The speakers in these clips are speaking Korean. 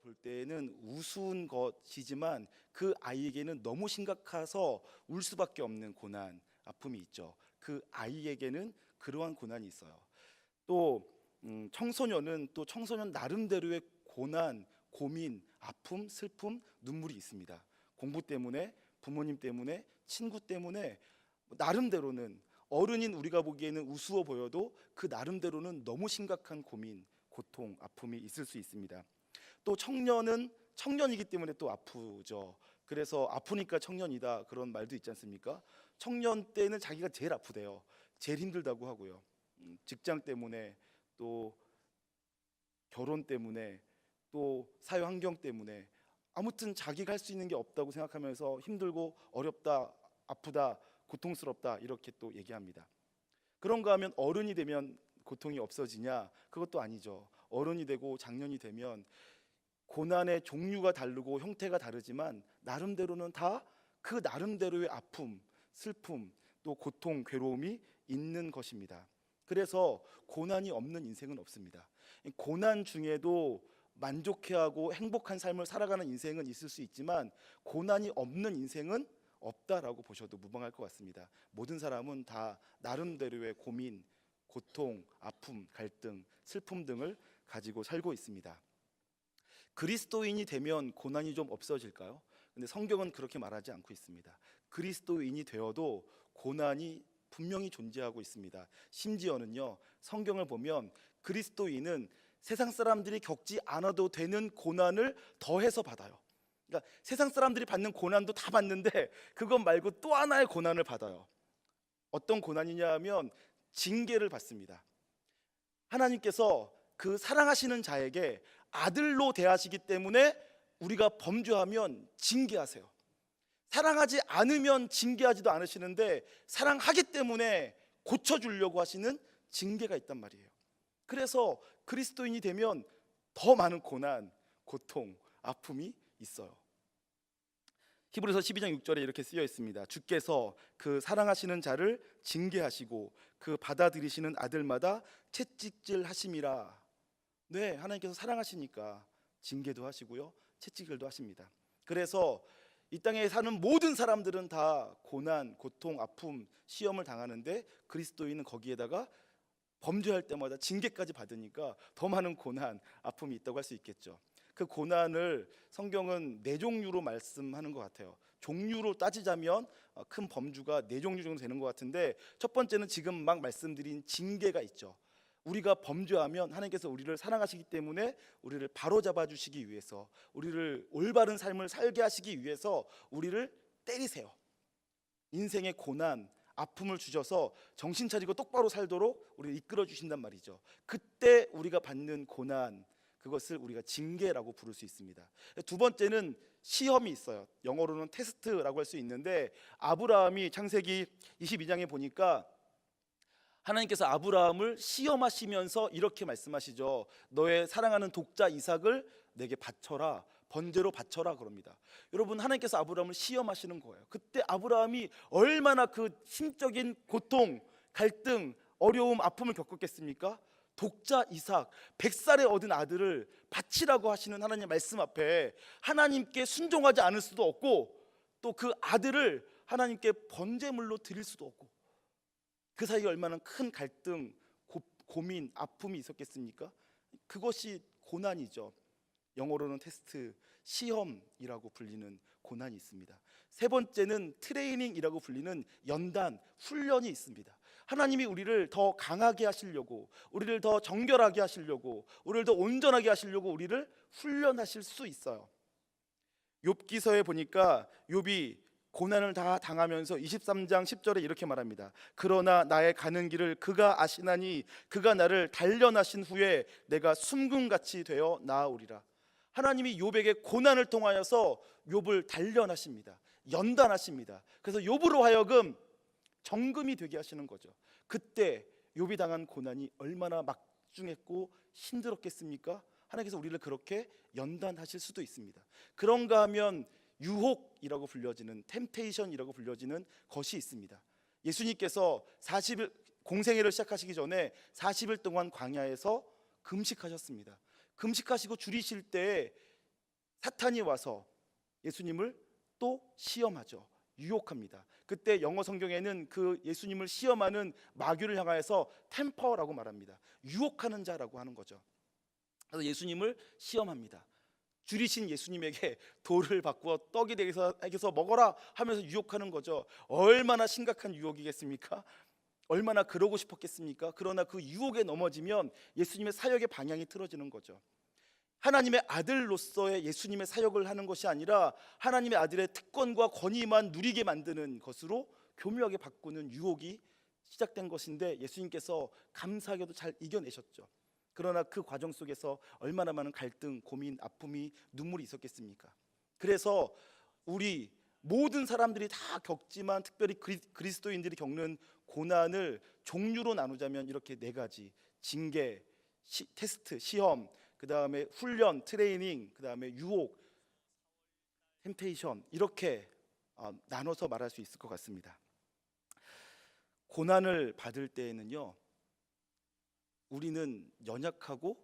볼 때는 우스운 것이지만 그 아이에게는 너무 심각해서 울 수밖에 없는 고난, 아픔이 있죠. 그 아이에게는 그러한 고난이 있어요. 또 청소년은 또 청소년 나름대로의 고난, 고민, 아픔, 슬픔, 눈물이 있습니다. 공부 때문에, 부모님 때문에, 친구 때문에 나름대로는 어른인 우리가 보기에는 우스워 보여도 그 나름대로는 너무 심각한 고민, 고통, 아픔이 있을 수 있습니다. 또 청년은 청년이기 때문에 또 아프죠. 그래서 아프니까 청년이다 그런 말도 있지 않습니까? 청년 때는 자기가 제일 아프대요. 제일 힘들다고 하고요. 직장 때문에, 또 결혼 때문에, 또 사회 환경 때문에, 아무튼 자기가 할 수 있는 게 없다고 생각하면서 힘들고 어렵다, 아프다, 고통스럽다 이렇게 또 얘기합니다. 그런가 하면 어른이 되면 고통이 없어지냐? 그것도 아니죠. 어른이 되고 장년이 되면 고난의 종류가 다르고 형태가 다르지만 나름대로는 다 그 나름대로의 아픔, 슬픔, 또 고통, 괴로움이 있는 것입니다. 그래서 고난이 없는 인생은 없습니다. 고난 중에도 만족해하고 행복한 삶을 살아가는 인생은 있을 수 있지만 고난이 없는 인생은 없다라고 보셔도 무방할 것 같습니다. 모든 사람은 다 나름대로의 고민, 고통, 아픔, 갈등, 슬픔 등을 가지고 살고 있습니다. 그리스도인이 되면 고난이 좀 없어질까요? 근데 성경은 그렇게 말하지 않고 있습니다. 그리스도인이 되어도 고난이 분명히 존재하고 있습니다. 심지어는요, 성경을 보면 그리스도인은 세상 사람들이 겪지 않아도 되는 고난을 더해서 받아요. 그러니까 세상 사람들이 받는 고난도 다 받는데 그것 말고 또 하나의 고난을 받아요. 어떤 고난이냐 하면 징계를 받습니다. 하나님께서 그 사랑하시는 자에게 아들로 대하시기 때문에 우리가 범죄하면 징계하세요. 사랑하지 않으면 징계하지도 않으시는데 사랑하기 때문에 고쳐주려고 하시는 징계가 있단 말이에요. 그래서 그리스도인이 되면 더 많은 고난, 고통, 아픔이 있어요. 히브리서 12장 6절에 이렇게 쓰여 있습니다. 주께서 그 사랑하시는 자를 징계하시고 그 받아들이시는 아들마다 채찍질 하심이라. 네, 하나님께서 사랑하시니까 징계도 하시고요, 채찍질도 하십니다. 그래서 이 땅에 사는 모든 사람들은 다 고난, 고통, 아픔, 시험을 당하는데 그리스도인은 거기에다가 범죄할 때마다 징계까지 받으니까 더 많은 고난, 아픔이 있다고 할 수 있겠죠. 그 고난을 성경은 네 종류로 말씀하는 것 같아요. 종류로 따지자면 큰 범주가 네 종류 정도 되는 것 같은데, 첫 번째는 지금 막 말씀드린 징계가 있죠. 우리가 범죄하면 하나님께서 우리를 사랑하시기 때문에 우리를 바로잡아 주시기 위해서, 우리를 올바른 삶을 살게 하시기 위해서 우리를 때리세요. 인생의 고난, 아픔을 주셔서 정신 차리고 똑바로 살도록 우리를 이끌어 주신단 말이죠. 그때 우리가 받는 고난, 그것을 우리가 징계라고 부를 수 있습니다. 두 번째는 시험이 있어요. 영어로는 테스트라고 할 수 있는데, 아브라함이 창세기 22장에 보니까 하나님께서 아브라함을 시험하시면서 이렇게 말씀하시죠. 너의 사랑하는 독자 이삭을 내게 바쳐라, 번제로 바쳐라 그럽니다. 여러분, 하나님께서 아브라함을 시험하시는 거예요. 그때 아브라함이 얼마나 그 심적인 고통, 갈등, 어려움, 아픔을 겪었겠습니까? 독자 이삭, 100살에 얻은 아들을 바치라고 하시는 하나님의 말씀 앞에 하나님께 순종하지 않을 수도 없고, 또 그 아들을 하나님께 번제물로 드릴 수도 없고, 그 사이에 얼마나 큰 갈등, 고민, 아픔이 있었겠습니까? 그것이 고난이죠. 영어로는 테스트, 시험이라고 불리는 고난이 있습니다. 세 번째는 트레이닝이라고 불리는 연단, 훈련이 있습니다. 하나님이 우리를 더 강하게 하시려고, 우리를 더 정결하게 하시려고, 우리를 더 온전하게 하시려고 우리를 훈련하실 수 있어요. 욥기서에 보니까 욥이 고난을 다 당하면서 23장 10절에 이렇게 말합니다. 그러나 나의 가는 길을 그가 아시나니 그가 나를 단련하신 후에 내가 숨금같이 되어 나아오리라. 하나님이 욥에게 고난을 통하여서 욥을 단련하십니다. 연단하십니다. 그래서 욥으로 하여금 정금이 되게 하시는 거죠. 그때 욥이 당한 고난이 얼마나 막중했고 힘들었겠습니까? 하나님께서 우리를 그렇게 연단하실 수도 있습니다. 그런가 하면 유혹이라고 불려지는, 템테이션이라고 불려지는 것이 있습니다. 예수님께서 40일 공생애를 시작하시기 전에 40일 동안 광야에서 금식하셨습니다. 금식하시고 줄이실 때 사탄이 와서 예수님을 또 시험하죠. 유혹합니다. 그때 영어 성경에는 그 예수님을 시험하는 마귀를 향하여서 템퍼라고 말합니다. 유혹하는 자라고 하는 거죠. 그래서 예수님을 시험합니다. 줄이신 예수님에게 돌을 바꾸어 떡이 되게 해서 먹어라 하면서 유혹하는 거죠. 얼마나 심각한 유혹이겠습니까? 얼마나 그러고 싶었겠습니까? 그러나 그 유혹에 넘어지면 예수님의 사역의 방향이 틀어지는 거죠. 하나님의 아들로서의 예수님의 사역을 하는 것이 아니라 하나님의 아들의 특권과 권위만 누리게 만드는 것으로 교묘하게 바꾸는 유혹이 시작된 것인데, 예수님께서 감사하게도 잘 이겨내셨죠. 그러나 그 과정 속에서 얼마나 많은 갈등, 고민, 아픔이, 눈물이 있었겠습니까? 그래서 우리 모든 사람들이 다 겪지만 특별히 그리스도인들이 겪는 고난을 종류로 나누자면 이렇게 네 가지: 징계, 테스트, 시험, 그 다음에 훈련, 트레이닝, 그 다음에 유혹, 템테이션, 이렇게 나눠서 말할 수 있을 것 같습니다. 고난을 받을 때에는요, 우리는 연약하고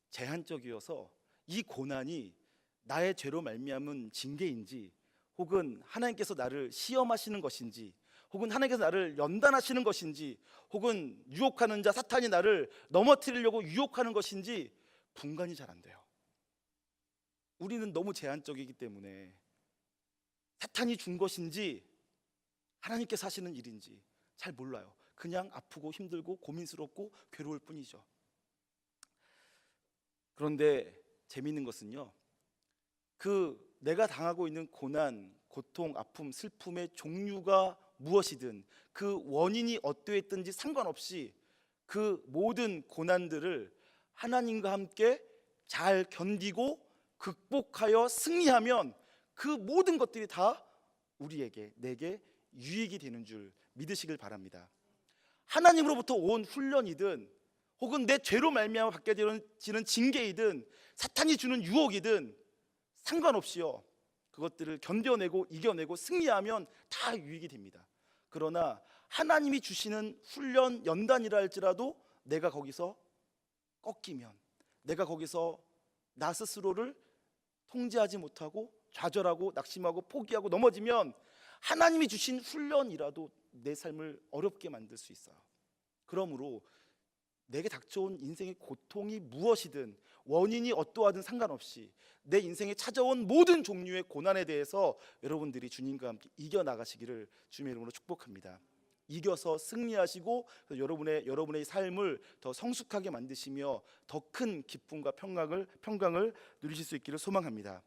제한적이어서 이 고난이 나의 죄로 말미암은 징계인지, 혹은 하나님께서 나를 시험하시는 것인지, 혹은 하나님께서 나를 연단하시는 것인지, 혹은 유혹하는 자 사탄이 나를 넘어뜨리려고 유혹하는 것인지 분간이 잘 안 돼요. 우리는 너무 제한적이기 때문에 사탄이 준 것인지 하나님께서 하시는 일인지 잘 몰라요. 그냥 아프고 힘들고 고민스럽고 괴로울 뿐이죠. 그런데 재미있는 것은요, 그 내가 당하고 있는 고난, 고통, 아픔, 슬픔의 종류가 무엇이든 그 원인이 어떠했든지 상관없이 그 모든 고난들을 하나님과 함께 잘 견디고 극복하여 승리하면 그 모든 것들이 다 우리에게, 내게 유익이 되는 줄 믿으시길 바랍니다. 하나님으로부터 온 훈련이든 혹은 내 죄로 말미암아 받게 되는 징계이든 사탄이 주는 유혹이든 상관없이요, 그것들을 견뎌내고 이겨내고 승리하면 다 유익이 됩니다. 그러나 하나님이 주시는 훈련, 연단이라 할지라도 내가 거기서 꺾이면, 내가 거기서 나 스스로를 통제하지 못하고 좌절하고 낙심하고 포기하고 넘어지면 하나님이 주신 훈련이라도 내 삶을 어렵게 만들 수 있어요. 그러므로 내게 닥쳐온 인생의 고통이 무엇이든 원인이 어떠하든 상관없이 내 인생에 찾아온 모든 종류의 고난에 대해서 여러분들이 주님과 함께 이겨나가시기를 주님의 이름으로 축복합니다. 이겨서 승리하시고 여러분의 삶을 더 성숙하게 만드시며 더 큰 기쁨과 평강을 누리실 수 있기를 소망합니다.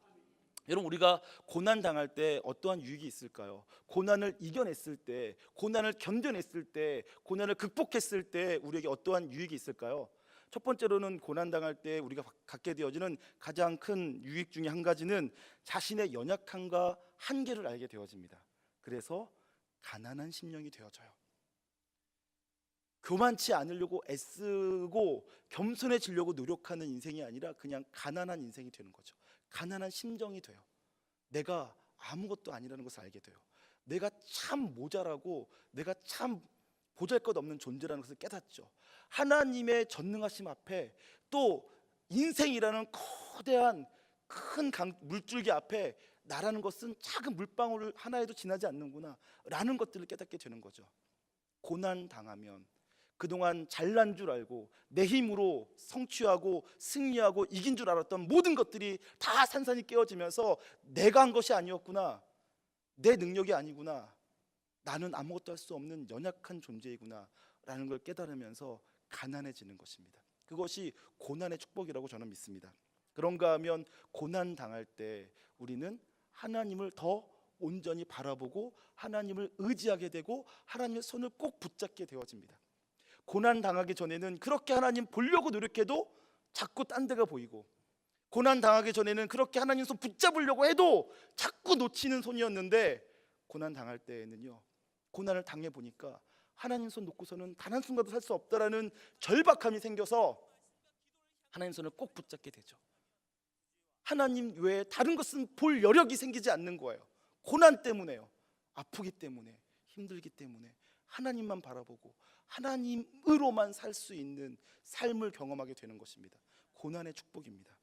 여러분, 우리가 고난 당할 때 어떠한 유익이 있을까요? 고난을 이겨냈을 때, 고난을 견뎌냈을 때, 고난을 극복했을 때 우리에게 어떠한 유익이 있을까요? 첫 번째로는 고난 당할 때 우리가 갖게 되어지는 가장 큰 유익 중에 한 가지는 자신의 연약함과 한계를 알게 되어집니다. 그래서 가난한 심령이 되어져요. 교만치 않으려고 애쓰고 겸손해지려고 노력하는 인생이 아니라 그냥 가난한 인생이 되는 거죠. 가난한 심정이 돼요. 내가 아무것도 아니라는 것을 알게 돼요. 내가 참 모자라고 내가 참 보잘것없는 존재라는 것을 깨닫죠. 하나님의 전능하심 앞에, 또 인생이라는 거대한 큰 물줄기 앞에 나라는 것은 작은 물방울 하나에도 지나지 않는구나 라는 것들을 깨닫게 되는 거죠. 고난 당하면 그동안 잘난 줄 알고 내 힘으로 성취하고 승리하고 이긴 줄 알았던 모든 것들이 다 산산이 깨어지면서 내가 한 것이 아니었구나, 내 능력이 아니구나, 나는 아무것도 할 수 없는 연약한 존재이구나 라는 걸 깨달으면서 가난해지는 것입니다. 그것이 고난의 축복이라고 저는 믿습니다. 그런가 하면 고난 당할 때 우리는 하나님을 더 온전히 바라보고 하나님을 의지하게 되고 하나님의 손을 꼭 붙잡게 되어집니다. 고난 당하기 전에는 그렇게 하나님 보려고 노력해도 자꾸 딴 데가 보이고, 고난 당하기 전에는 그렇게 하나님 손 붙잡으려고 해도 자꾸 놓치는 손이었는데, 고난 당할 때에는요, 고난을 당해 보니까 하나님 손 놓고서는 단 한순간도 살 수 없다라는 절박함이 생겨서 하나님 손을 꼭 붙잡게 되죠. 하나님 외에 다른 것은 볼 여력이 생기지 않는 거예요. 고난 때문에요. 아프기 때문에, 힘들기 때문에 하나님만 바라보고 하나님으로만 살 수 있는 삶을 경험하게 되는 것입니다. 고난의 축복입니다.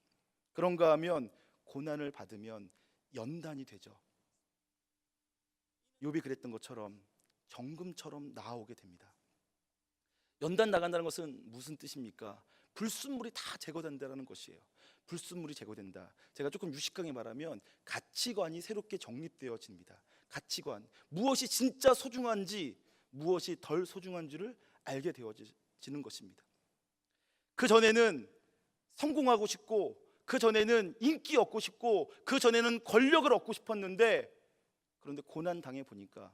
그런가 하면 고난을 받으면 연단이 되죠. 욥이 그랬던 것처럼 정금처럼 나아오게 됩니다. 연단 나간다는 것은 무슨 뜻입니까? 불순물이 다 제거된다는 것이에요. 불순물이 제거된다. 제가 조금 유식하게 말하면 가치관이 새롭게 정립되어집니다. 가치관, 무엇이 진짜 소중한지, 무엇이 덜 소중한지를 알게 되어지는 것입니다. 그 전에는 성공하고 싶고, 그 전에는 인기 얻고 싶고, 그 전에는 권력을 얻고 싶었는데, 그런데 고난 당해 보니까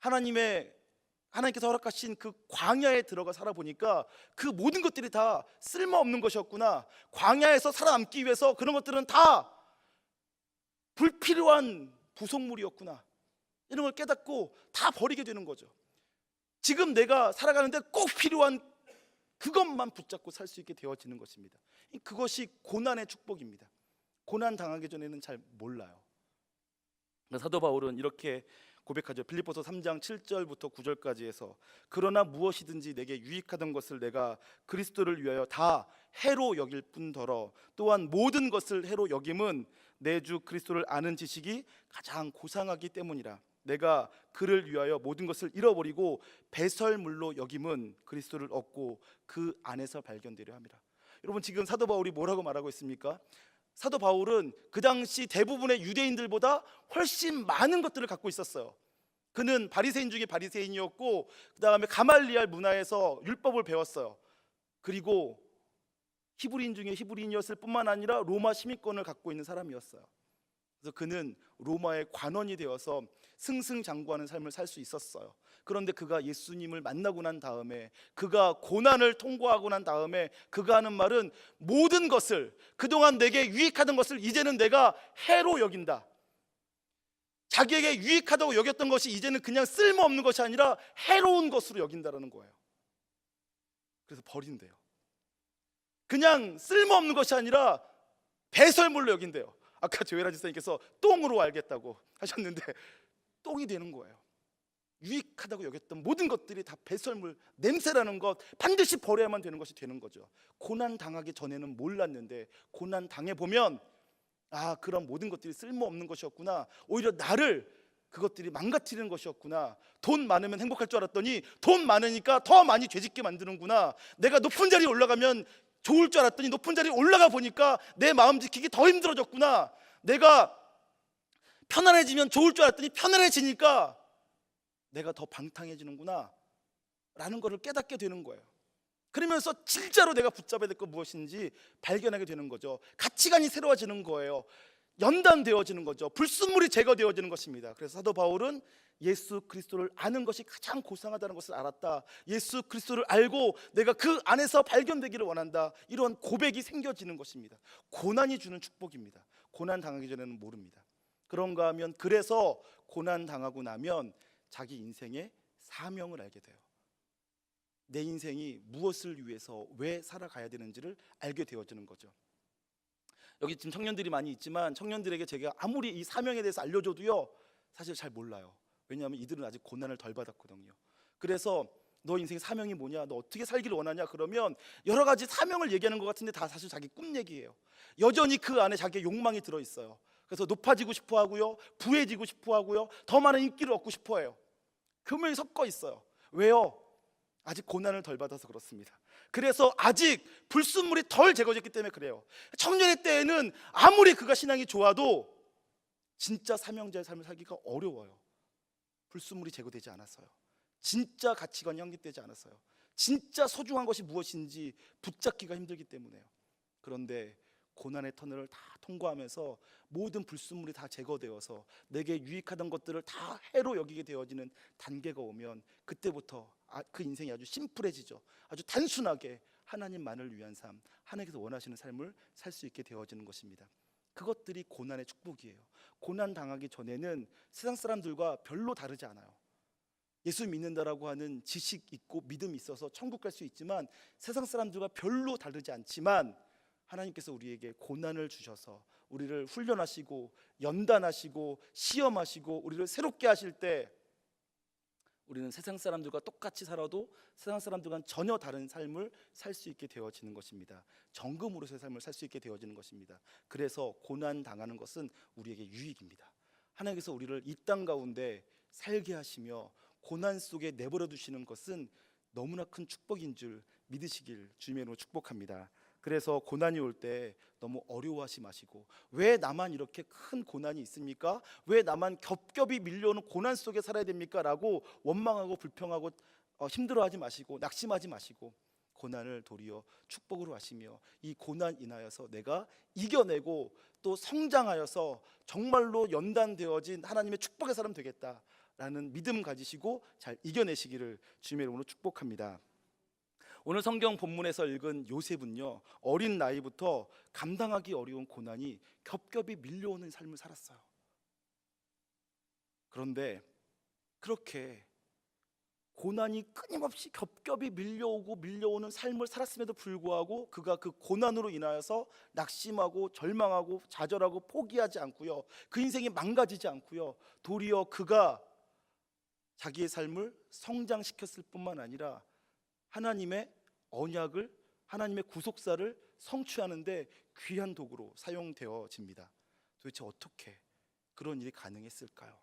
하나님께서 허락하신 그 광야에 들어가 살아보니까 그 모든 것들이 다 쓸모없는 것이었구나. 광야에서 살아남기 위해서 그런 것들은 다 불필요한 부속물이었구나. 이런 걸 깨닫고 다 버리게 되는 거죠. 지금 내가 살아가는데 꼭 필요한 그것만 붙잡고 살 수 있게 되어지는 것입니다. 그것이 고난의 축복입니다. 고난 당하기 전에는 잘 몰라요. 사도 바울은 이렇게 고백하죠. 빌립보서 3장 7절부터 9절까지 해서, 그러나 무엇이든지 내게 유익하던 것을 내가 그리스도를 위하여 다 해로 여길 뿐더러 또한 모든 것을 해로 여김은 내 주 그리스도를 아는 지식이 가장 고상하기 때문이라. 내가 그를 위하여 모든 것을 잃어버리고 배설물로 여김은 그리스도를 얻고 그 안에서 발견되려 함이라. 여러분, 지금 사도 바울이 뭐라고 말하고 있습니까? 사도 바울은 그 당시 대부분의 유대인들보다 훨씬 많은 것들을 갖고 있었어요. 그는 바리새인 중에 바리새인이었고, 그 다음에 가말리알 문화에서 율법을 배웠어요. 그리고 히브리인 중에 히브리인이었을 뿐만 아니라 로마 시민권을 갖고 있는 사람이었어요. 그래서 그는 로마의 관원이 되어서 승승장구하는 삶을 살 수 있었어요. 그런데 그가 예수님을 만나고 난 다음에, 그가 고난을 통과하고 난 다음에 그가 하는 말은, 모든 것을, 그동안 내게 유익하던 것을 이제는 내가 해로 여긴다. 자기에게 유익하다고 여겼던 것이 이제는 그냥 쓸모없는 것이 아니라 해로운 것으로 여긴다라는 거예요. 그래서 버린대요. 그냥 쓸모없는 것이 아니라 배설물로 여긴대요. 아까 조혜라 지사님께서 똥으로 알겠다고 하셨는데 똥이 되는 거예요. 유익하다고 여겼던 모든 것들이 다 배설물, 냄새라는 것, 반드시 버려야만 되는 것이 되는 거죠. 고난 당하기 전에는 몰랐는데 고난 당해보면, 아, 그런 모든 것들이 쓸모없는 것이었구나. 오히려 나를 그것들이 망가뜨리는 것이었구나. 돈 많으면 행복할 줄 알았더니 돈 많으니까 더 많이 죄짓게 만드는구나. 내가 높은 자리에 올라가면 좋을 줄 알았더니 높은 자리에 올라가 보니까 내 마음 지키기 더 힘들어졌구나. 내가 편안해지면 좋을 줄 알았더니 편안해지니까 내가 더 방탕해지는구나 라는 것을 깨닫게 되는 거예요. 그러면서 진짜로 내가 붙잡아야 될 것 무엇인지 발견하게 되는 거죠. 가치관이 새로워지는 거예요. 연단되어지는 거죠. 불순물이 제거되어지는 것입니다. 그래서 사도 바울은 예수 그리스도를 아는 것이 가장 고상하다는 것을 알았다. 예수 그리스도를 알고 내가 그 안에서 발견되기를 원한다. 이런 고백이 생겨지는 것입니다. 고난이 주는 축복입니다. 고난 당하기 전에는 모릅니다. 그런가 하면, 그래서 고난 당하고 나면 자기 인생의 사명을 알게 돼요. 내 인생이 무엇을 위해서 왜 살아가야 되는지를 알게 되어지는 거죠. 여기 지금 청년들이 많이 있지만 청년들에게 제가 아무리 이 사명에 대해서 알려줘도요, 사실 잘 몰라요. 왜냐하면 이들은 아직 고난을 덜 받았거든요. 그래서 너 인생의 사명이 뭐냐, 너 어떻게 살기를 원하냐 그러면 여러 가지 사명을 얘기하는 것 같은데 다 사실 자기 꿈 얘기예요. 여전히 그 안에 자기의 욕망이 들어있어요. 그래서 높아지고 싶어 하고요, 부해지고 싶어 하고요, 더 많은 인기를 얻고 싶어 해요. 금을 섞어 있어요. 왜요? 아직 고난을 덜 받아서 그렇습니다. 그래서 아직 불순물이 덜 제거됐기 때문에 그래요. 청년의 때에는 아무리 그가 신앙이 좋아도 진짜 사명자의 삶을 살기가 어려워요. 불순물이 제거되지 않았어요. 진짜 가치관이 형성되지 않았어요. 진짜 소중한 것이 무엇인지 붙잡기가 힘들기 때문에요. 그런데 고난의 터널을 다 통과하면서 모든 불순물이 다 제거되어서 내게 유익하던 것들을 다 해로 여기게 되어지는 단계가 오면, 그때부터 그 인생이 아주 심플해지죠. 아주 단순하게 하나님만을 위한 삶, 하나님께서 원하시는 삶을 살 수 있게 되어지는 것입니다. 그것들이 고난의 축복이에요. 고난 당하기 전에는 세상 사람들과 별로 다르지 않아요. 예수 믿는다라고 하는 지식 있고 믿음이 있어서 천국 갈 수 있지만 세상 사람들과 별로 다르지 않지만, 하나님께서 우리에게 고난을 주셔서 우리를 훈련하시고 연단하시고 시험하시고 우리를 새롭게 하실 때 우리는 세상 사람들과 똑같이 살아도 세상 사람들과는 전혀 다른 삶을 살 수 있게 되어지는 것입니다. 정금으로서의 삶을 살 수 있게 되어지는 것입니다. 그래서 고난 당하는 것은 우리에게 유익입니다. 하나님께서 우리를 이 땅 가운데 살게 하시며 고난 속에 내버려 두시는 것은 너무나 큰 축복인 줄 믿으시길 주님의 이름으로 축복합니다. 그래서 고난이 올 때 너무 어려워하지 마시고, 왜 나만 이렇게 큰 고난이 있습니까? 왜 나만 겹겹이 밀려오는 고난 속에 살아야 됩니까? 라고 원망하고 불평하고 힘들어하지 마시고 낙심하지 마시고, 고난을 도리어 축복으로 하시며 이 고난 인하여서 내가 이겨내고 또 성장하여서 정말로 연단되어진 하나님의 축복의 사람 되겠다라는 믿음 가지시고 잘 이겨내시기를 주님의 이름으로 축복합니다. 오늘 성경 본문에서 읽은 요셉은요, 어린 나이부터 감당하기 어려운 고난이 겹겹이 밀려오는 삶을 살았어요. 그런데 그렇게 고난이 끊임없이 겹겹이 밀려오는 삶을 살았음에도 불구하고 그가 그 고난으로 인하여서 낙심하고 절망하고 좌절하고 포기하지 않고요, 그 인생이 망가지지 않고요, 도리어 그가 자기의 삶을 성장시켰을 뿐만 아니라 하나님의 언약을, 하나님의 구속사를 성취하는데 귀한 도구로 사용되어집니다. 도대체 어떻게 그런 일이 가능했을까요?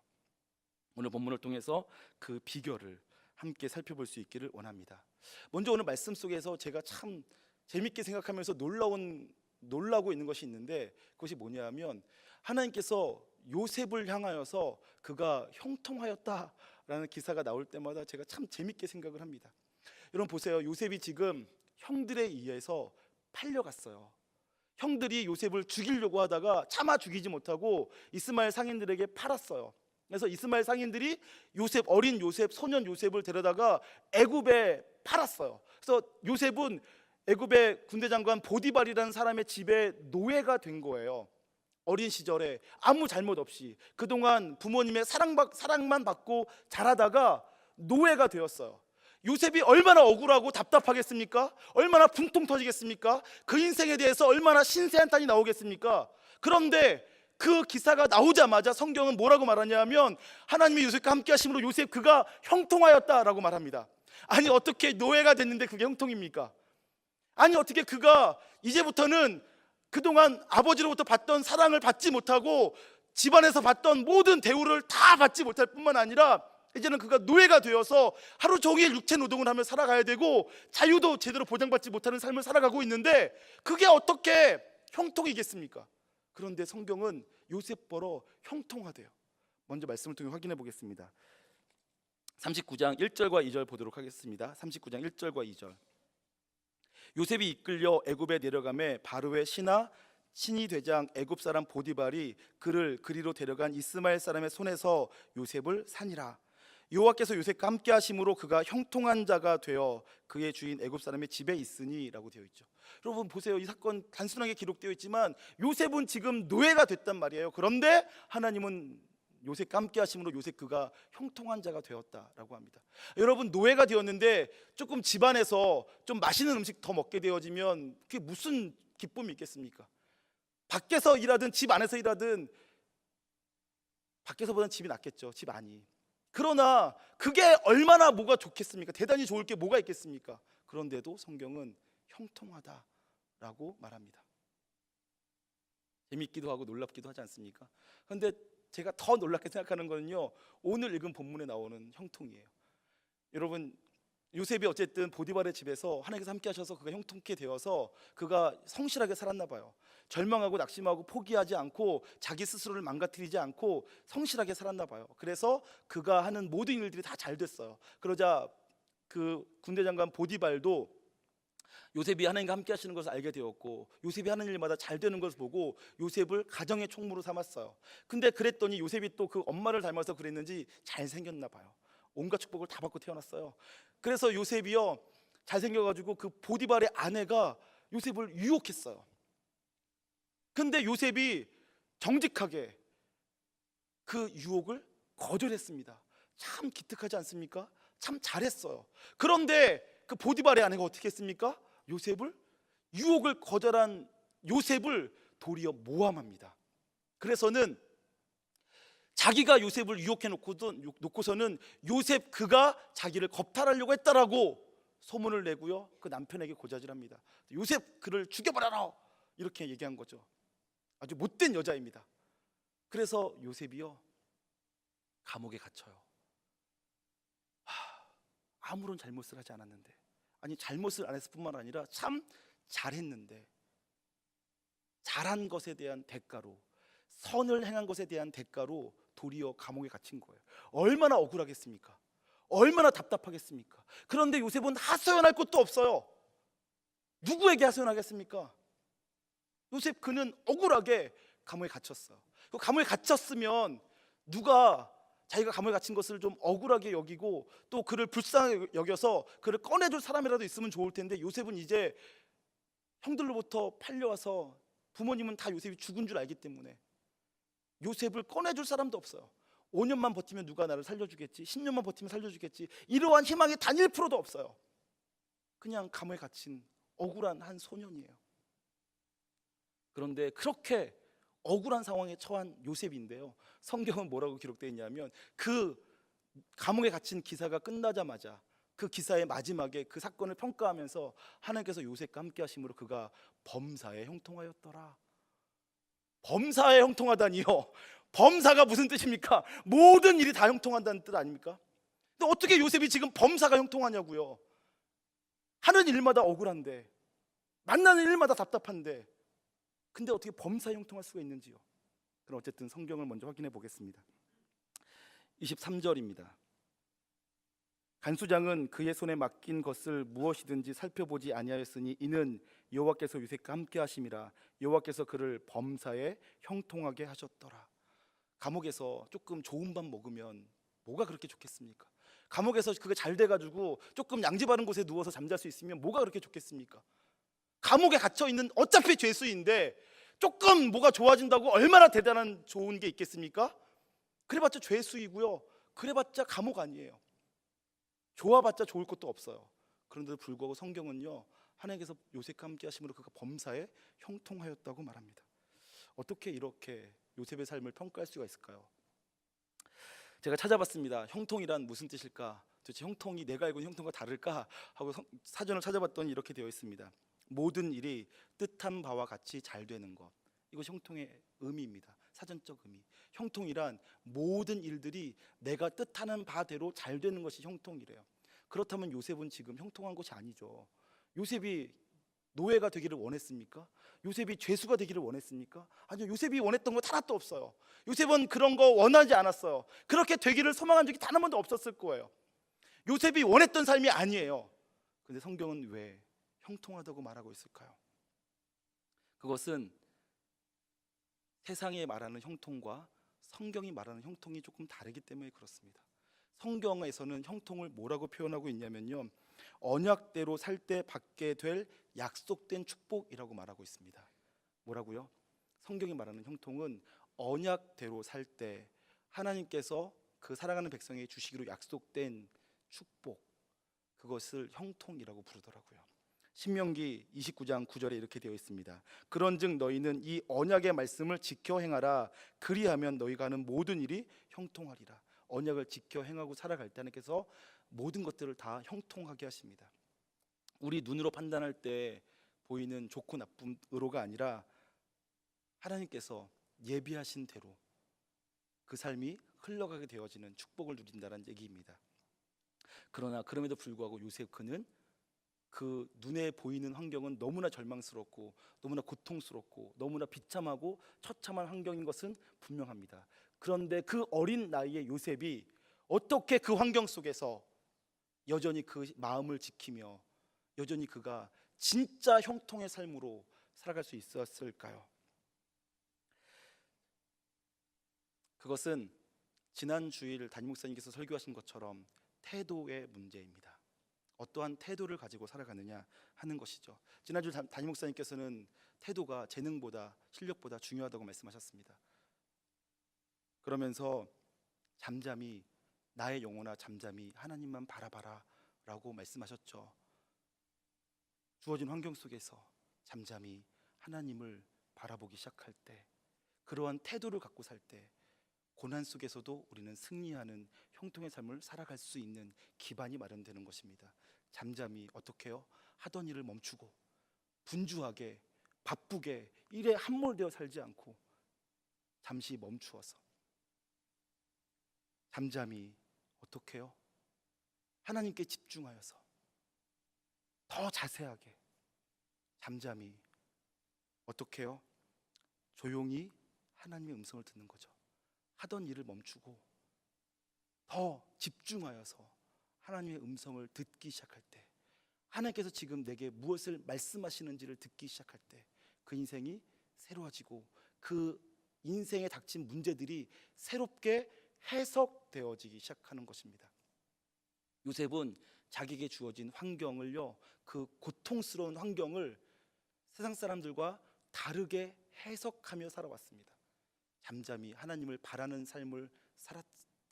오늘 본문을 통해서 그 비결을 함께 살펴볼 수 있기를 원합니다. 먼저 오늘 말씀 속에서 제가 참 재밌게 생각하면서 놀라고 있는 것이 있는데, 그것이 뭐냐면 하나님께서 요셉을 향하여서 그가 형통하였다라는 기사가 나올 때마다 제가 참 재밌게 생각을 합니다. 여러분 보세요. 요셉이 지금 형들에 의해서 팔려갔어요. 형들이 요셉을 죽이려고 하다가 차마 죽이지 못하고 이스마엘 상인들에게 팔았어요. 그래서 이스마엘 상인들이 어린 요셉, 소년 요셉을 데려다가 애굽에 팔았어요. 그래서 요셉은 애굽의 군대 장관 보디발이라는 사람의 집에 노예가 된 거예요. 어린 시절에 아무 잘못 없이 그동안 부모님의 사랑만 받고 자라다가 노예가 되었어요. 요셉이 얼마나 억울하고 답답하겠습니까? 얼마나 붕통 터지겠습니까? 그 인생에 대해서 얼마나 신세한탄이 나오겠습니까? 그런데 그 기사가 나오자마자 성경은 뭐라고 말하냐면, 하나님이 요셉과 함께 하심으로 요셉 그가 형통하였다라고 말합니다. 아니, 어떻게 노예가 됐는데 그게 형통입니까? 아니, 어떻게 그가 이제부터는 그동안 아버지로부터 받던 사랑을 받지 못하고 집안에서 받던 모든 대우를 다 받지 못할 뿐만 아니라 이제는 그가 노예가 되어서 하루 종일 육체 노동을 하며 살아가야 되고 자유도 제대로 보장받지 못하는 삶을 살아가고 있는데 그게 어떻게 형통이겠습니까? 그런데 성경은 요셉 보러 형통하대요. 먼저 말씀을 통해 확인해 보겠습니다. 39장 1절과 2절 보도록 하겠습니다. 39장 1절과 2절. 요셉이 이끌려 애굽에 내려가매 바로의 신이 대장 애굽 사람 보디발이 그를 그리로 데려간 이스마엘 사람의 손에서 요셉을 산이라. 여호와께서 요셉과 함께 하심으로 그가 형통한 자가 되어 그의 주인 애굽 사람의 집에 있으니라고 되어 있죠. 여러분 보세요. 이 사건 단순하게 기록되어 있지만 요셉은 지금 노예가 됐단 말이에요. 그런데 하나님은 요셉과 함께 하심으로 요셉 그가 형통한 자가 되었다라고 합니다. 여러분, 노예가 되었는데 조금 집안에서 좀 맛있는 음식 더 먹게 되어지면 그게 무슨 기쁨이 있겠습니까? 밖에서 일하든 집 안에서 일하든 밖에서보다는 집이 낫겠죠. 집 안이. 그러나 그게 얼마나 뭐가 좋겠습니까? 대단히 좋을 게 뭐가 있겠습니까? 그런데도 성경은 형통하다라고 말합니다. 재밌기도 하고 놀랍기도 하지 않습니까? 그런데 제가 더 놀랍게 생각하는 거는요, 오늘 읽은 본문에 나오는 형통이에요. 여러분, 요셉이 어쨌든 보디발의 집에서 하나님께서 함께 하셔서 그가 형통케 되어서 그가 성실하게 살았나 봐요. 절망하고 낙심하고 포기하지 않고 자기 스스로를 망가뜨리지 않고 성실하게 살았나 봐요. 그래서 그가 하는 모든 일들이 다 잘 됐어요. 그러자 그 군대 장관 보디발도 요셉이 하나님과 함께 하시는 것을 알게 되었고 요셉이 하는 일마다 잘 되는 것을 보고 요셉을 가정의 총무로 삼았어요. 근데 그랬더니 요셉이 또 그 엄마를 닮아서 그랬는지 잘생겼나 봐요. 온갖 축복을 다 받고 태어났어요. 그래서 요셉이요, 잘생겨가지고 그 보디발의 아내가 요셉을 유혹했어요. 근데 요셉이 정직하게 그 유혹을 거절했습니다. 참 기특하지 않습니까? 참 잘했어요. 그런데 그 보디발의 아내가 어떻게 했습니까? 유혹을 거절한 요셉을 도리어 모함합니다. 그래서는 자기가 요셉을 유혹해 놓고서는 요셉 그가 자기를 겁탈하려고 했다라고 소문을 내고요, 그 남편에게 고자질합니다. 요셉 그를 죽여버려라, 이렇게 얘기한 거죠. 아주 못된 여자입니다. 그래서 요셉이요, 감옥에 갇혀요. 아무런 잘못을 하지 않았는데, 아니 잘못을 안 했을 뿐만 아니라 참 잘했는데, 잘한 것에 대한 대가로, 선을 행한 것에 대한 대가로 도리어 감옥에 갇힌 거예요. 얼마나 억울하겠습니까? 얼마나 답답하겠습니까? 그런데 요셉은 하소연할 것도 없어요. 누구에게 하소연하겠습니까? 요셉 그는 억울하게 감옥에 갇혔어요. 그 감옥에 갇혔으면 누가 자기가 감옥에 갇힌 것을 좀 억울하게 여기고 또 그를 불쌍하게 여겨서 그를 꺼내줄 사람이라도 있으면 좋을 텐데, 요셉은 이제 형들로부터 팔려와서 부모님은 다 요셉이 죽은 줄 알기 때문에 요셉을 꺼내줄 사람도 없어요. 5년만 버티면 누가 나를 살려주겠지, 10년만 버티면 살려주겠지, 이러한 희망이 단 1%도 없어요. 그냥 감옥에 갇힌 억울한 한 소년이에요. 그런데 그렇게 억울한 상황에 처한 요셉인데요, 성경은 뭐라고 기록되어 있냐면, 그 감옥에 갇힌 기사가 끝나자마자 그 기사의 마지막에 그 사건을 평가하면서 하나님께서 요셉과 함께 하심으로 그가 범사에 형통하였더라. 범사에 형통하다니요, 범사가 무슨 뜻입니까? 모든 일이 다 형통한다는 뜻 아닙니까? 근데 어떻게 요셉이 지금 범사가 형통하냐고요? 하는 일마다 억울한데, 만나는 일마다 답답한데, 근데 어떻게 범사에 형통할 수가 있는지요? 그럼 어쨌든 성경을 먼저 확인해 보겠습니다. 23절입니다. 간수장은 그의 손에 맡긴 것을 무엇이든지 살펴보지 아니하였으니 이는 여호와께서 요셉과 함께 하심이라. 여호와께서 그를 범사에 형통하게 하셨더라. 감옥에서 조금 좋은 밥 먹으면 뭐가 그렇게 좋겠습니까? 감옥에서 그게 잘 돼가지고 조금 양지 바른 곳에 누워서 잠잘 수 있으면 뭐가 그렇게 좋겠습니까? 감옥에 갇혀 있는 어차피 죄수인데 조금 뭐가 좋아진다고 얼마나 대단한 좋은 게 있겠습니까? 그래봤자 죄수이고요, 그래봤자 감옥 아니에요. 좋아봤자 좋을 것도 없어요. 그런데도 불구하고 성경은요, 하나님께서 요셉과 함께 하심으로 그가 범사에 형통하였다고 말합니다. 어떻게 이렇게 요셉의 삶을 평가할 수가 있을까요? 제가 찾아봤습니다. 형통이란 무슨 뜻일까? 도대체 형통이 내가 알고 있는 형통과 다를까? 하고 사전을 찾아봤더니 이렇게 되어 있습니다. 모든 일이 뜻한 바와 같이 잘 되는 것, 이것이 형통의 의미입니다. 사전적 의미. 형통이란 모든 일들이 내가 뜻하는 바대로 잘 되는 것이 형통이래요. 그렇다면 요셉은 지금 형통한 것이 아니죠. 요셉이 노예가 되기를 원했습니까? 요셉이 죄수가 되기를 원했습니까? 아니요, 요셉이 원했던 것 하나도 없어요. 요셉은 그런 거 원하지 않았어요. 그렇게 되기를 소망한 적이 단 한 번도 없었을 거예요. 요셉이 원했던 삶이 아니에요. 근데 성경은 왜 형통하다고 말하고 있을까요? 그것은 세상이 말하는 형통과 성경이 말하는 형통이 조금 다르기 때문에 그렇습니다. 성경에서는 형통을 뭐라고 표현하고 있냐면요, 언약대로 살 때 받게 될 약속된 축복이라고 말하고 있습니다. 뭐라고요? 성경이 말하는 형통은 언약대로 살 때 하나님께서 그 사랑하는 백성에게 주시기로 약속된 축복, 그것을 형통이라고 부르더라고요. 신명기 29장 9절에 이렇게 되어 있습니다. 그런즉 너희는 이 언약의 말씀을 지켜 행하라. 그리하면 너희가 하는 모든 일이 형통하리라. 언약을 지켜 행하고 살아갈 때 하나님께서 모든 것들을 다 형통하게 하십니다. 우리 눈으로 판단할 때 보이는 좋고 나쁨으로가 아니라 하나님께서 예비하신 대로 그 삶이 흘러가게 되어지는 축복을 누린다는 얘기입니다. 그러나 그럼에도 불구하고 요셉 그는 그 눈에 보이는 환경은 너무나 절망스럽고 너무나 고통스럽고 너무나 비참하고 처참한 환경인 것은 분명합니다. 그런데 그 어린 나이에 요셉이 어떻게 그 환경 속에서 여전히 그 마음을 지키며 여전히 그가 진짜 형통의 삶으로 살아갈 수 있었을까요? 그것은 지난 주일 담임 목사님께서 설교하신 것처럼 태도의 문제입니다. 어떠한 태도를 가지고 살아가느냐 하는 것이죠. 지난주 담임 목사님께서는 태도가 재능보다 실력보다 중요하다고 말씀하셨습니다. 그러면서 잠잠히 나의 영혼아 잠잠히 하나님만 바라봐라 라고 말씀하셨죠. 주어진 환경 속에서 잠잠히 하나님을 바라보기 시작할 때, 그러한 태도를 갖고 살 때 고난 속에서도 우리는 승리하는 형통의 삶을 살아갈 수 있는 기반이 마련되는 것입니다. 잠잠히 어떻게 해요? 하던 일을 멈추고 분주하게 바쁘게 일에 함몰되어 살지 않고 잠시 멈추어서 잠잠히 어떻게 해요? 하나님께 집중하여서 더 자세하게 잠잠히 어떻게 해요? 조용히 하나님의 음성을 듣는 거죠. 하던 일을 멈추고 더 집중하여서 하나님의 음성을 듣기 시작할 때, 하나님께서 지금 내게 무엇을 말씀하시는지를 듣기 시작할 때 그 인생이 새로워지고 그 인생에 닥친 문제들이 새롭게 해석되어지기 시작하는 것입니다. 요셉은 자기에게 주어진 환경을요, 그 고통스러운 환경을 세상 사람들과 다르게 해석하며 살아왔습니다. 잠잠히 하나님을 바라는 삶을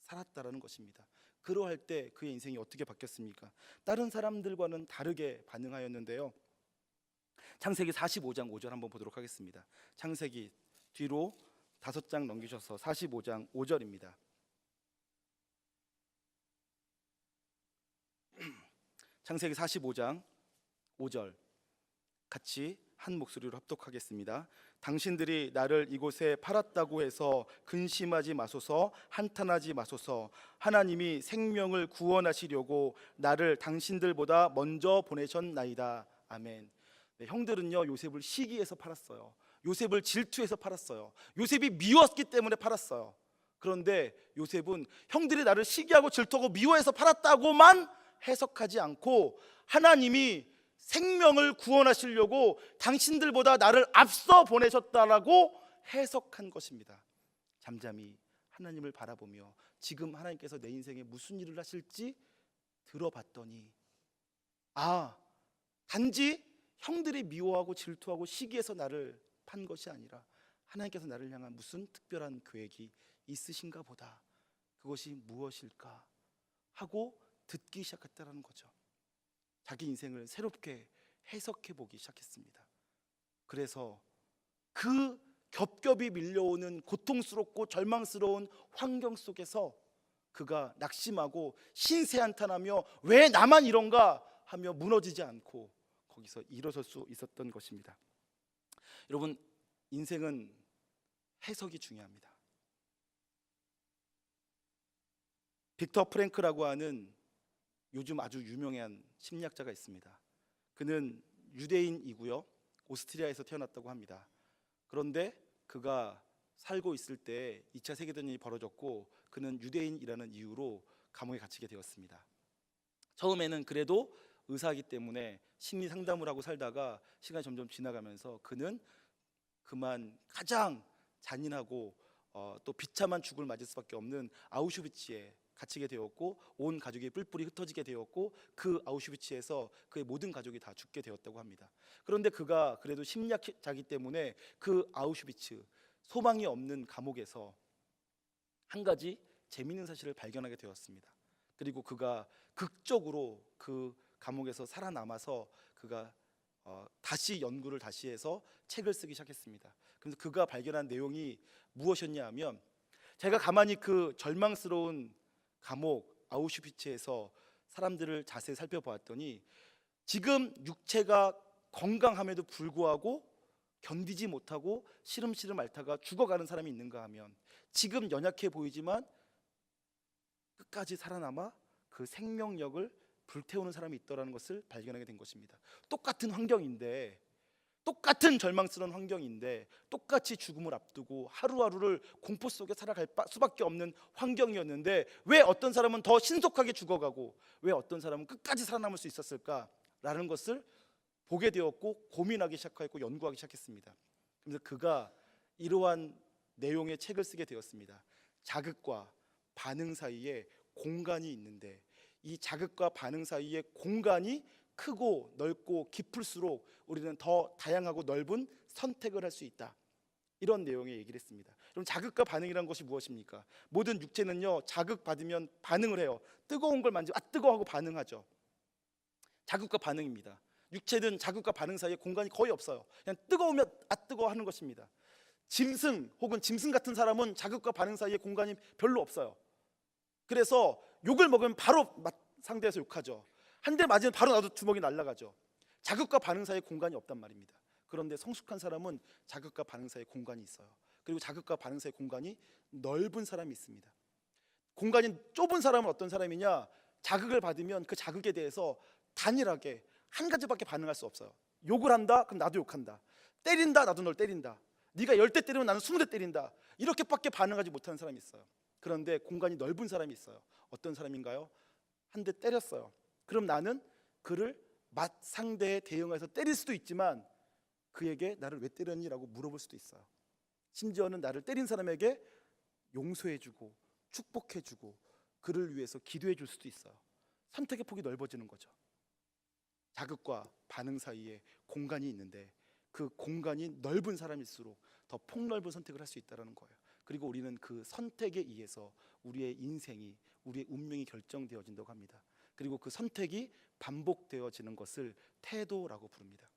살았다라는 것입니다. 그러할 때 그의 인생이 어떻게 바뀌었습니까? 다른 사람들과는 다르게 반응하였는데요. 창세기 45장 5절 한번 보도록 하겠습니다. 창세기 뒤로 5장 넘기셔서 45장 5절입니다. 창세기 45장 5절 같이 한 목소리로 합독하겠습니다. 당신들이 나를 이곳에 팔았다고 해서 근심하지 마소서, 한탄하지 마소서. 하나님이 생명을 구원하시려고 나를 당신들보다 먼저 보내셨나이다. 아멘. 네, 형들은요 요셉을 시기해서 팔았어요. 요셉을 질투해서 팔았어요. 요셉이 미웠기 때문에 팔았어요. 그런데 요셉은 형들이 나를 시기하고 질투하고 미워해서 팔았다고만 해석하지 않고 하나님이 생명을 구원하시려고 당신들보다 나를 앞서 보내셨다라고 해석한 것입니다. 잠잠히 하나님을 바라보며 지금 하나님께서 내 인생에 무슨 일을 하실지 들어봤더니 단지 형들이 미워하고 질투하고 시기해서 나를 판 것이 아니라 하나님께서 나를 향한 무슨 특별한 계획이 있으신가 보다. 그것이 무엇일까 하고 듣기 시작했다는 거죠. 자기 인생을 새롭게 해석해 보기 시작했습니다. 그래서 그 겹겹이 밀려오는 고통스럽고 절망스러운 환경 속에서 그가 낙심하고 신세한탄하며 왜 나만 이런가 하며 무너지지 않고 거기서 일어설 수 있었던 것입니다. 여러분, 인생은 해석이 중요합니다. 빅터 프랭크라고 하는 요즘 아주 유명한 심리학자가 있습니다. 그는 유대인이고요, 오스트리아에서 태어났다고 합니다. 그런데 그가 살고 있을 때 2차 세계대전이 벌어졌고 그는 유대인이라는 이유로 감옥에 갇히게 되었습니다. 처음에는 그래도 의사이기 때문에 심리 상담을 하고 살다가 시간이 점점 지나가면서 그는 그만 가장 잔인하고 또 비참한 죽음을 맞을 수밖에 없는 아우슈비츠에 갇히게 되었고 온 가족이 뿔뿔이 흩어지게 되었고 그 아우슈비츠에서 그의 모든 가족이 다 죽게 되었다고 합니다. 그런데 그가 그래도 심리학자이기 때문에 그 아우슈비츠 소망이 없는 감옥에서 한 가지 재미있는 사실을 발견하게 되었습니다. 그리고 그가 극적으로 그 감옥에서 살아남아서 그가 다시 연구를 다시 해서 책을 쓰기 시작했습니다. 그래서 그가 발견한 내용이 무엇이었냐 하면, 제가 가만히 그 절망스러운 감옥 아우슈비츠에서 사람들을 자세히 살펴보았더니 지금 육체가 건강함에도 불구하고 견디지 못하고 시름시름 앓다가 죽어가는 사람이 있는가 하면, 지금 연약해 보이지만 끝까지 살아남아 그 생명력을 불태우는 사람이 있더라는 것을 발견하게 된 것입니다. 똑같은 환경인데, 똑같은 절망스러운 환경인데, 똑같이 죽음을 앞두고 하루하루를 공포 속에 살아갈 수밖에 없는 환경이었는데 왜 어떤 사람은 더 신속하게 죽어가고 왜 어떤 사람은 끝까지 살아남을 수 있었을까라는 것을 보게 되었고 고민하기 시작하였고 연구하기 시작했습니다. 그래서 그가 이러한 내용의 책을 쓰게 되었습니다. 자극과 반응 사이에 공간이 있는데 이 자극과 반응 사이의 공간이 크고 넓고 깊을수록 우리는 더 다양하고 넓은 선택을 할 수 있다. 이런 내용의 얘기를 했습니다. 그럼 자극과 반응이라는 것이 무엇입니까? 모든 육체는요 자극받으면 반응을 해요. 뜨거운 걸 만지면 뜨거워 하고 반응하죠. 자극과 반응입니다. 육체는 자극과 반응 사이에 공간이 거의 없어요. 그냥 뜨거우면 뜨거워 하는 것입니다. 짐승 혹은 짐승 같은 사람은 자극과 반응 사이에 공간이 별로 없어요. 그래서 욕을 먹으면 바로 상대에서 욕하죠. 한 대 맞으면 바로 나도 주먹이 날아가죠. 자극과 반응 사이에 공간이 없단 말입니다. 그런데 성숙한 사람은 자극과 반응 사이에 공간이 있어요. 그리고 자극과 반응 사이에 공간이 넓은 사람이 있습니다. 공간이 좁은 사람은 어떤 사람이냐? 자극을 받으면 그 자극에 대해서 단일하게 한 가지밖에 반응할 수 없어요. 욕을 한다? 그럼 나도 욕한다. 때린다? 나도 널 때린다. 네가 10대 때리면 나는 20대 때린다. 이렇게밖에 반응하지 못하는 사람이 있어요. 그런데 공간이 넓은 사람이 있어요. 어떤 사람인가요? 한 대 때렸어요. 그럼 나는 그를 상대에 대응해서 때릴 수도 있지만 그에게 나를 왜 때렸니라고 물어볼 수도 있어요. 심지어는 나를 때린 사람에게 용서해주고 축복해주고 그를 위해서 기도해줄 수도 있어요. 선택의 폭이 넓어지는 거죠. 자극과 반응 사이에 공간이 있는데 그 공간이 넓은 사람일수록 더 폭넓은 선택을 할 수 있다는 거예요. 그리고 우리는 그 선택에 의해서 우리의 인생이, 우리의 운명이 결정되어진다고 합니다. 그리고 그 선택이 반복되어지는 것을 태도라고 부릅니다.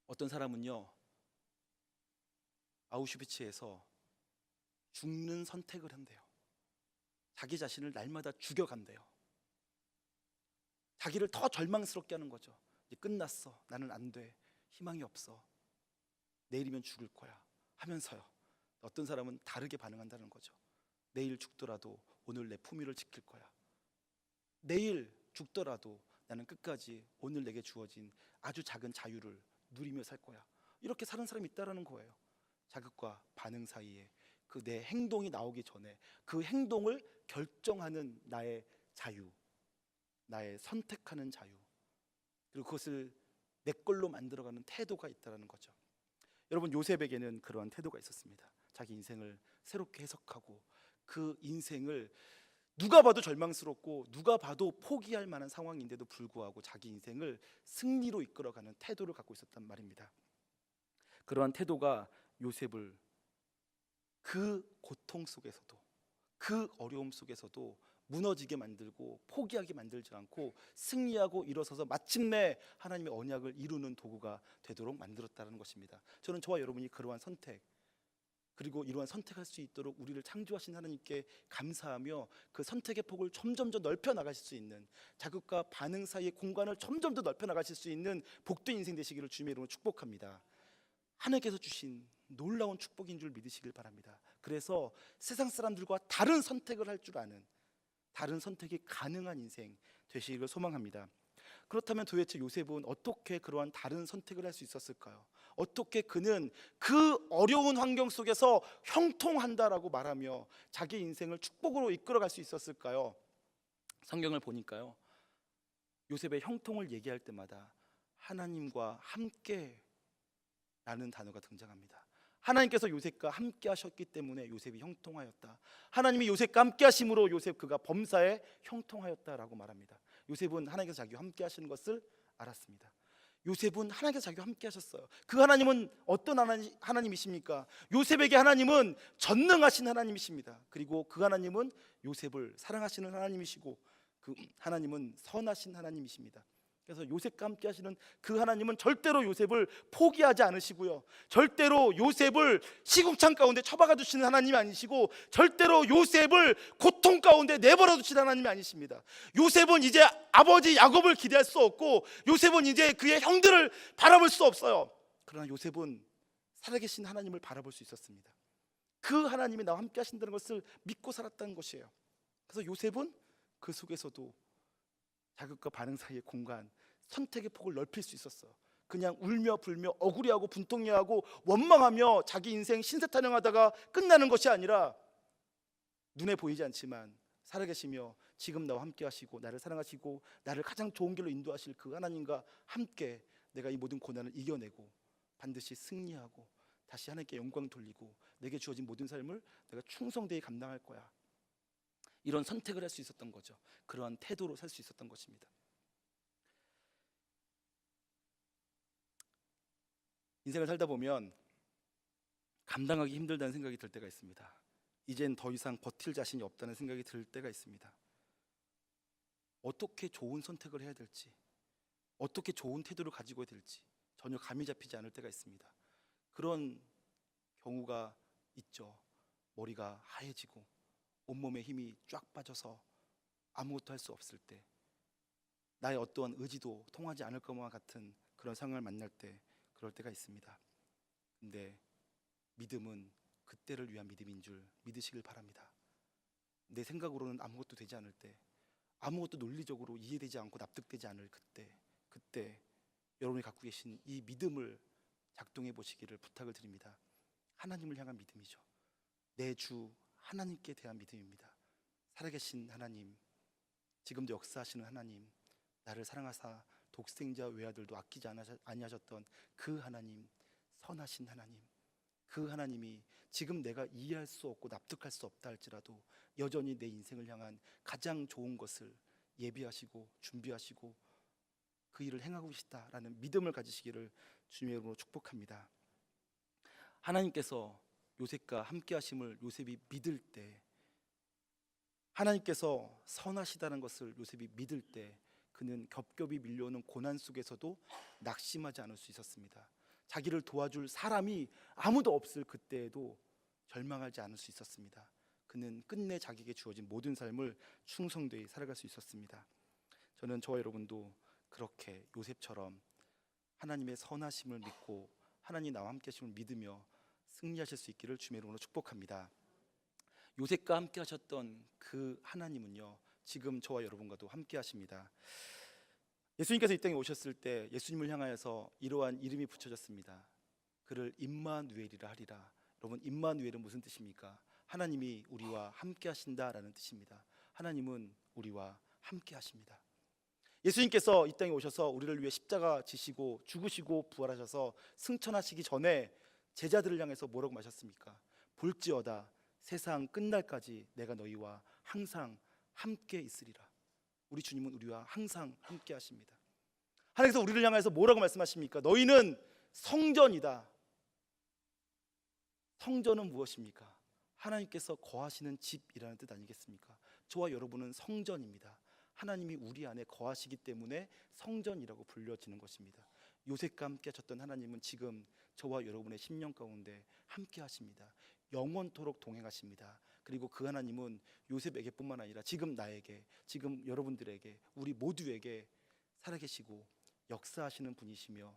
어떤 사람은요, 아우슈비츠에서 죽는 선택을 한대요. 자기 자신을 날마다 죽여간대요. 자기를 더 절망스럽게 하는 거죠. 이제 끝났어. 나는 안 돼. 희망이 없어. 내일이면 죽을 거야. 하면서요. 어떤 사람은 다르게 반응한다는 거죠. 내일 죽더라도 오늘 내 품위를 지킬 거야. 내일 죽더라도 나는 끝까지 오늘 내게 주어진 아주 작은 자유를 누리며 살 거야. 이렇게 사는 사람이 있다라는 거예요. 자극과 반응 사이에 그 내 행동이 나오기 전에 그 행동을 결정하는 나의 자유, 나의 선택하는 자유, 그리고 그것을 내 걸로 만들어가는 태도가 있다는 거죠. 여러분, 요셉에게는 그러한 태도가 있었습니다. 자기 인생을 새롭게 해석하고 그 인생을 누가 봐도 절망스럽고 누가 봐도 포기할 만한 상황인데도 불구하고 자기 인생을 승리로 이끌어가는 태도를 갖고 있었단 말입니다. 그러한 태도가 요셉을 그 고통 속에서도, 그 어려움 속에서도 무너지게 만들고 포기하게 만들지 않고 승리하고 일어서서 마침내 하나님의 언약을 이루는 도구가 되도록 만들었다는 것입니다. 저는 저와 여러분이 그러한 선택, 그리고 이러한 선택할 수 있도록 우리를 창조하신 하나님께 감사하며 그 선택의 폭을 점점 더 넓혀 나가실 수 있는, 자극과 반응 사이의 공간을 점점 더 넓혀 나가실 수 있는 복된 인생 되시기를 주님의 이름으로 축복합니다. 하나님께서 주신 놀라운 축복인 줄 믿으시길 바랍니다. 그래서 세상 사람들과 다른 선택을 할 줄 아는, 다른 선택이 가능한 인생 되시기를 소망합니다. 그렇다면 도대체 요셉은 어떻게 그러한 다른 선택을 할 수 있었을까요? 어떻게 그는 그 어려운 환경 속에서 형통한다라고 말하며 자기 인생을 축복으로 이끌어갈 수 있었을까요? 성경을 보니까요, 요셉의 형통을 얘기할 때마다 하나님과 함께 라는 단어가 등장합니다. 하나님께서 요셉과 함께 하셨기 때문에 요셉이 형통하였다. 하나님이 요셉과 함께 하심으로 요셉 그가 범사에 형통하였다라고 말합니다. 요셉은 하나님께서 자기와 함께 하시는 것을 알았습니다. 요셉은 하나님께서 자기와 함께 하셨어요. 그 하나님은 어떤 하나님이십니까? 요셉에게 하나님은 전능하신 하나님이십니다. 그리고 그 하나님은 요셉을 사랑하시는 하나님이시고 그 하나님은 선하신 하나님이십니다. 그래서 요셉과 함께 하시는 그 하나님은 절대로 요셉을 포기하지 않으시고요, 절대로 요셉을 시궁창 가운데 처박아 두시는 하나님이 아니시고, 절대로 요셉을 고통 가운데 내버려 두시는 하나님이 아니십니다. 요셉은 이제 아버지 야곱을 기대할 수 없고, 요셉은 이제 그의 형들을 바라볼 수 없어요. 그러나 요셉은 살아계신 하나님을 바라볼 수 있었습니다. 그 하나님이 나와 함께 하신다는 것을 믿고 살았다는 것이에요. 그래서 요셉은 그 속에서도 자극과 반응 사이의 공간, 선택의 폭을 넓힐 수 있었어. 그냥 울며 불며 억울해하고 분통해하고 원망하며 자기 인생 신세타령하다가 끝나는 것이 아니라, 눈에 보이지 않지만 살아계시며 지금 나와 함께 하시고 나를 사랑하시고 나를 가장 좋은 길로 인도하실 그 하나님과 함께 내가 이 모든 고난을 이겨내고 반드시 승리하고 다시 하나님께 영광 돌리고 내게 주어진 모든 삶을 내가 충성되이 감당할 거야. 이런 선택을 할 수 있었던 거죠. 그러한 태도로 살 수 있었던 것입니다. 인생을 살다 보면 감당하기 힘들다는 생각이 들 때가 있습니다. 이젠 더 이상 버틸 자신이 없다는 생각이 들 때가 있습니다. 어떻게 좋은 선택을 해야 될지, 어떻게 좋은 태도를 가지고 해야 될지 전혀 감이 잡히지 않을 때가 있습니다. 그런 경우가 있죠. 머리가 하얘지고 온몸에 힘이 쫙 빠져서 아무것도 할 수 없을 때, 나의 어떠한 의지도 통하지 않을 것과 같은 그런 상황을 만날 때, 그럴 때가 있습니다. 근데 믿음은 그때를 위한 믿음인 줄 믿으시길 바랍니다. 내 생각으로는 아무것도 되지 않을 때, 아무것도 논리적으로 이해되지 않고 납득되지 않을 그때 여러분이 갖고 계신 이 믿음을 작동해 보시기를 부탁을 드립니다. 하나님을 향한 믿음이죠. 내 주 하나님께 대한 믿음입니다. 살아계신 하나님, 지금도 역사하시는 하나님, 나를 사랑하사 독생자 외아들도 아끼지 아니하셨던 그 하나님, 선하신 하나님, 그 하나님이 지금 내가 이해할 수 없고 납득할 수 없다 할지라도 여전히 내 인생을 향한 가장 좋은 것을 예비하시고 준비하시고 그 일을 행하고 계시다라는 믿음을 가지시기를 주님의 이름으로 축복합니다. 하나님께서 요셉과 함께 하심을 요셉이 믿을 때, 하나님께서 선하시다는 것을 요셉이 믿을 때, 그는 겹겹이 밀려오는 고난 속에서도 낙심하지 않을 수 있었습니다. 자기를 도와줄 사람이 아무도 없을 그때에도 절망하지 않을 수 있었습니다. 그는 끝내 자기에게 주어진 모든 삶을 충성되이 살아갈 수 있었습니다. 저는 저와 여러분도 그렇게 요셉처럼 하나님의 선하심을 믿고 하나님 나와 함께 하심을 믿으며 승리하실 수 있기를 주님의 이름으로 축복합니다. 요셉과 함께 하셨던 그 하나님은요, 지금 저와 여러분과도 함께 하십니다. 예수님께서 이 땅에 오셨을 때 예수님을 향하여서 이러한 이름이 붙여졌습니다. 그를 임마누엘이라 하리라. 여러분, 임마누엘은 무슨 뜻입니까? 하나님이 우리와 함께 하신다라는 뜻입니다. 하나님은 우리와 함께 하십니다. 예수님께서 이 땅에 오셔서 우리를 위해 십자가 지시고 죽으시고 부활하셔서 승천하시기 전에 제자들을 향해서 뭐라고 말하셨습니까? 볼지어다 세상 끝날까지 내가 너희와 항상 함께 있으리라. 우리 주님은 우리와 항상 함께 하십니다. 하나님께서 우리를 향해서 뭐라고 말씀하십니까? 너희는 성전이다. 성전은 무엇입니까? 하나님께서 거하시는 집이라는 뜻 아니겠습니까? 저와 여러분은 성전입니다. 하나님이 우리 안에 거하시기 때문에 성전이라고 불려지는 것입니다. 요셉과 함께 하셨던 하나님은 지금 저와 여러분의 심령 가운데 함께 하십니다. 영원토록 동행하십니다. 그리고 그 하나님은 요셉에게뿐만 아니라 지금 나에게, 지금 여러분들에게, 우리 모두에게 살아계시고 역사하시는 분이시며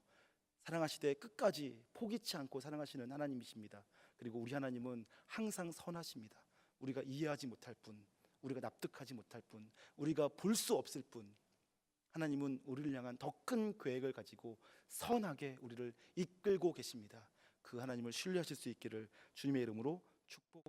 사랑하시되 끝까지 포기치 않고 사랑하시는 하나님이십니다. 그리고 우리 하나님은 항상 선하십니다. 우리가 이해하지 못할 뿐, 우리가 납득하지 못할 뿐, 우리가 볼 수 없을 뿐, 하나님은 우리를 향한 더 큰 계획을 가지고 선하게 우리를 이끌고 계십니다. 그 하나님을 신뢰하실 수 있기를 주님의 이름으로 축복